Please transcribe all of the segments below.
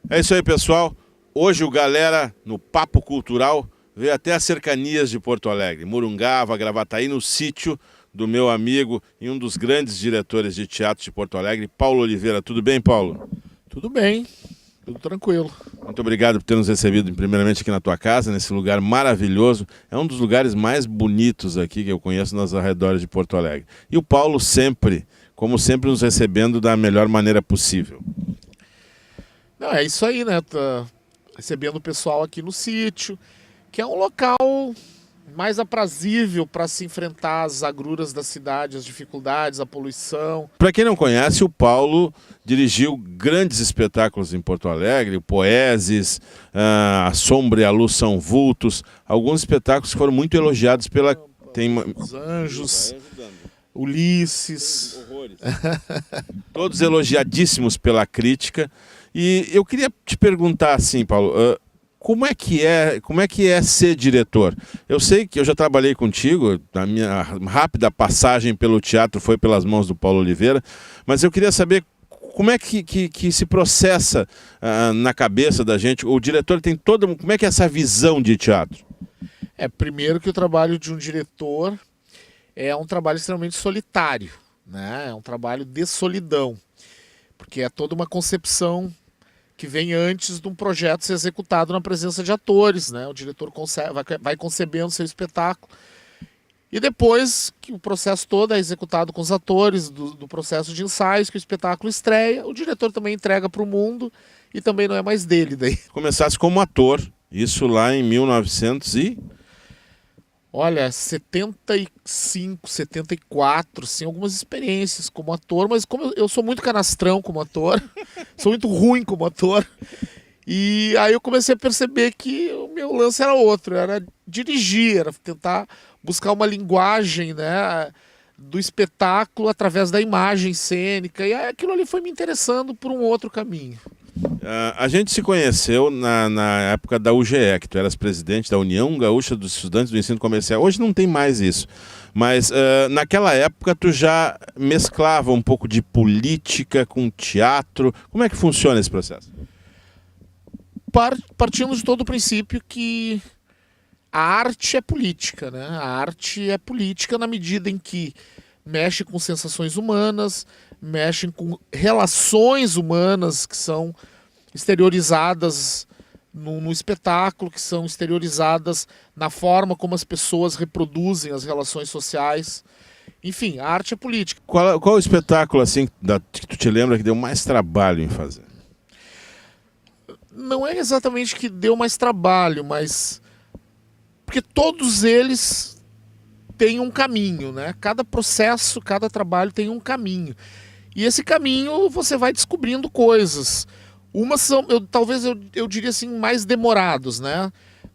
É isso aí, pessoal. Hoje o Galera, no Papo Cultural, veio até as cercanias de Porto Alegre, Morungava, Gravataí, no sítio do meu amigo e um dos grandes diretores de teatro de Porto Alegre, Paulo Oliveira. Tudo bem, Paulo? Tudo bem, tudo tranquilo. Muito obrigado por ter nos recebido primeiramente aqui na tua casa, nesse lugar maravilhoso. É um dos lugares mais bonitos aqui que eu conheço nos arredores de Porto Alegre. E o Paulo sempre, como sempre, nos recebendo da melhor maneira possível. Não, é isso aí, né? Tá recebendo o pessoal aqui no sítio, que é um local mais aprazível para se enfrentar as agruras da cidade, as dificuldades, a poluição. Para quem não conhece, o Paulo dirigiu grandes espetáculos em Porto Alegre, o Poeses, A Sombra e a Luz São Vultos, alguns espetáculos que foram muito elogiados pela... Os Anjos, Ulisses. Todos elogiadíssimos pela crítica. E eu queria te perguntar assim, Paulo, como é que é ser diretor? Eu sei que eu já trabalhei contigo, a minha rápida passagem pelo teatro foi pelas mãos do Paulo Oliveira, mas eu queria saber como é que se processa na cabeça da gente. O diretor tem toda... Como é que é essa visão de teatro? Primeiro que o trabalho de um diretor é um trabalho extremamente solitário, né? É um trabalho de solidão, porque é toda uma concepção que vem antes de um projeto ser executado na presença de atores, né? O diretor vai concebendo seu espetáculo e depois que o processo todo é executado com os atores, do processo de ensaios, que o espetáculo estreia, o diretor também entrega para o mundo e também não é mais dele daí. Começasse como ator, isso lá em 1900 e... Olha, 75, 74, sim, algumas experiências como ator, mas como eu sou muito canastrão como ator, sou muito ruim como ator, e aí eu comecei a perceber que o meu lance era outro, era dirigir, era tentar buscar uma linguagem, né, do espetáculo através da imagem cênica, e aí aquilo ali foi me interessando por um outro caminho. A gente se conheceu na época da UGE, que tu eras presidente da União Gaúcha dos Estudantes do Ensino Comercial. Hoje não tem mais isso, mas naquela época tu já mesclava um pouco de política com teatro. Como é que funciona esse processo? Partindo de todo o princípio que a arte é política, né? A arte é política na medida em que mexe com sensações humanas, mexem com relações humanas que são exteriorizadas no espetáculo, que são exteriorizadas na forma como as pessoas reproduzem as relações sociais. Enfim, a arte é política. Qual o espetáculo assim que tu te lembra que deu mais trabalho em fazer? Não é exatamente que deu mais trabalho, mas porque todos eles têm um caminho, né? Cada processo, cada trabalho tem um caminho. E esse caminho você vai descobrindo coisas. Umas são, talvez eu diria assim, mais demorados, né?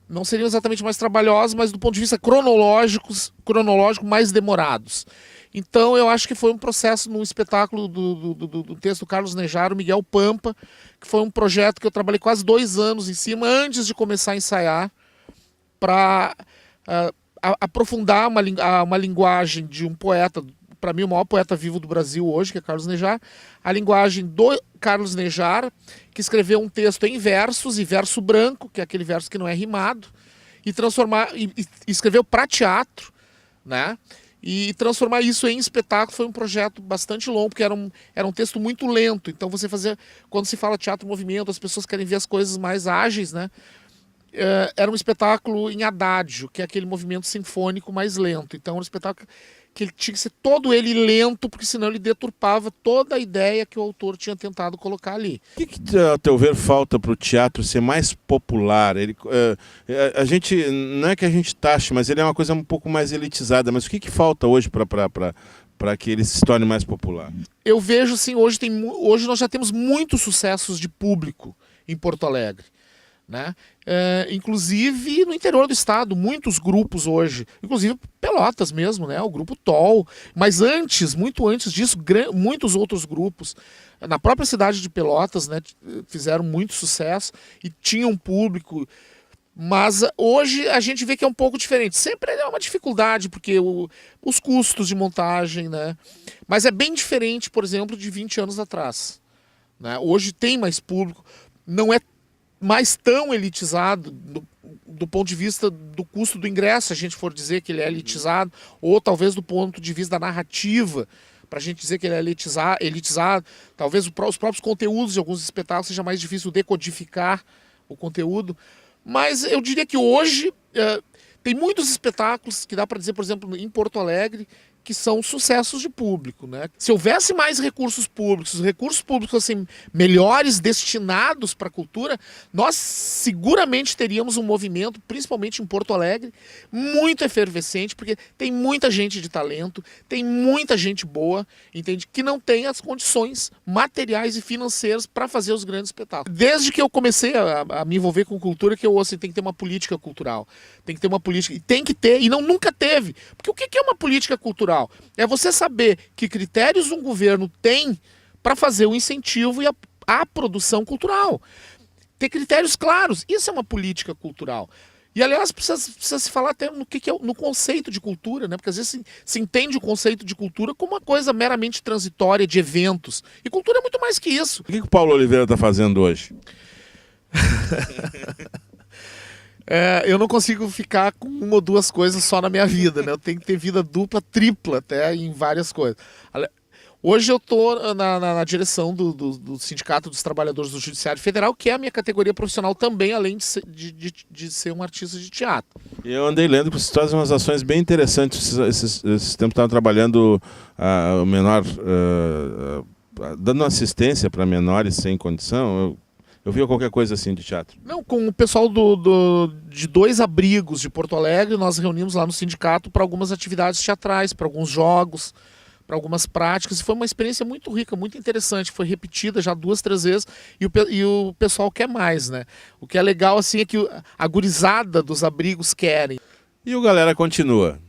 Não seriam exatamente mais trabalhosos, mas do ponto de vista cronológico mais demorados. Então eu acho que foi um processo no espetáculo do texto do Carlos Nejaro, Miguel Pampa, que foi um projeto que eu trabalhei quase 2 anos em cima, antes de começar a ensaiar, para aprofundar uma linguagem de um poeta, para mim o maior poeta vivo do Brasil hoje, que é Carlos Nejaro, a linguagem do Carlos Nejaro, que escreveu um texto em versos e verso branco, que é aquele verso que não é rimado, e escreveu para teatro, né? E transformar isso em espetáculo foi um projeto bastante longo, porque era um texto muito lento. Então você fazia, quando se fala teatro movimento, as pessoas querem ver as coisas mais ágeis, né? Era um espetáculo em adágio, que é aquele movimento sinfônico mais lento. Então era um espetáculo que ele tinha que ser todo ele lento, porque senão ele deturpava toda a ideia que o autor tinha tentado colocar ali. O que a teu ver, falta para o teatro ser mais popular? A gente, não é que a gente taxe, mas ele é uma coisa um pouco mais elitizada. Mas o que falta hoje para que ele se torne mais popular? Eu vejo assim, hoje nós já temos muitos sucessos de público em Porto Alegre, né? Inclusive no interior do estado, muitos grupos hoje, inclusive Pelotas mesmo, né? O grupo TOL, mas muito antes disso, muitos outros grupos na própria cidade de Pelotas, né, fizeram muito sucesso e tinham público. Mas hoje a gente vê que é um pouco diferente. Sempre é uma dificuldade, porque os custos de montagem, né? Mas é bem diferente, por exemplo, de 20 anos atrás, né? Hoje tem mais público. não é mais tão elitizado do ponto de vista do custo do ingresso, se a gente for dizer que ele é elitizado, ou talvez do ponto de vista da narrativa, para a gente dizer que ele é elitizado, talvez os próprios conteúdos de alguns espetáculos seja mais difícil decodificar o conteúdo. Mas eu diria que hoje tem muitos espetáculos que dá para dizer, por exemplo, em Porto Alegre, que são sucessos de público, né? Se houvesse mais recursos públicos, os recursos públicos assim, melhores destinados para a cultura, nós seguramente teríamos um movimento, principalmente em Porto Alegre, muito efervescente, porque tem muita gente de talento, tem muita gente boa, entende? Que não tem as condições materiais e financeiras para fazer os grandes espetáculos. Desde que eu comecei a me envolver com cultura, que eu ouço, tem que ter uma política cultural, tem que ter uma política, e tem que ter, e nunca teve. Porque o que é uma política cultural? É você saber que critérios um governo tem para fazer o incentivo e a produção cultural. Ter critérios claros. Isso é uma política cultural. E, aliás, precisa se falar até no conceito de cultura, né? Porque às vezes se entende o conceito de cultura como uma coisa meramente transitória de eventos. E cultura é muito mais que isso. O que o Paulo Oliveira está fazendo hoje? Eu não consigo ficar com uma ou duas coisas só na minha vida, né? Eu tenho que ter vida dupla, tripla até em várias coisas. Hoje eu estou na direção do Sindicato dos Trabalhadores do Judiciário Federal, que é a minha categoria profissional também, além de ser um artista de teatro. Eu andei lendo que vocês fazem umas ações bem interessantes. Esses tempos estavam trabalhando o menor, dando assistência para menores sem condição. Eu vi qualquer coisa assim de teatro. Não, com o pessoal de 2 abrigos de Porto Alegre, nós reunimos lá no sindicato para algumas atividades teatrais, para alguns jogos, para algumas práticas. E foi uma experiência muito rica, muito interessante. Foi repetida já 2, 3 vezes e o pessoal quer mais, né? O que é legal assim é que a gurizada dos abrigos querem. E o galera continua.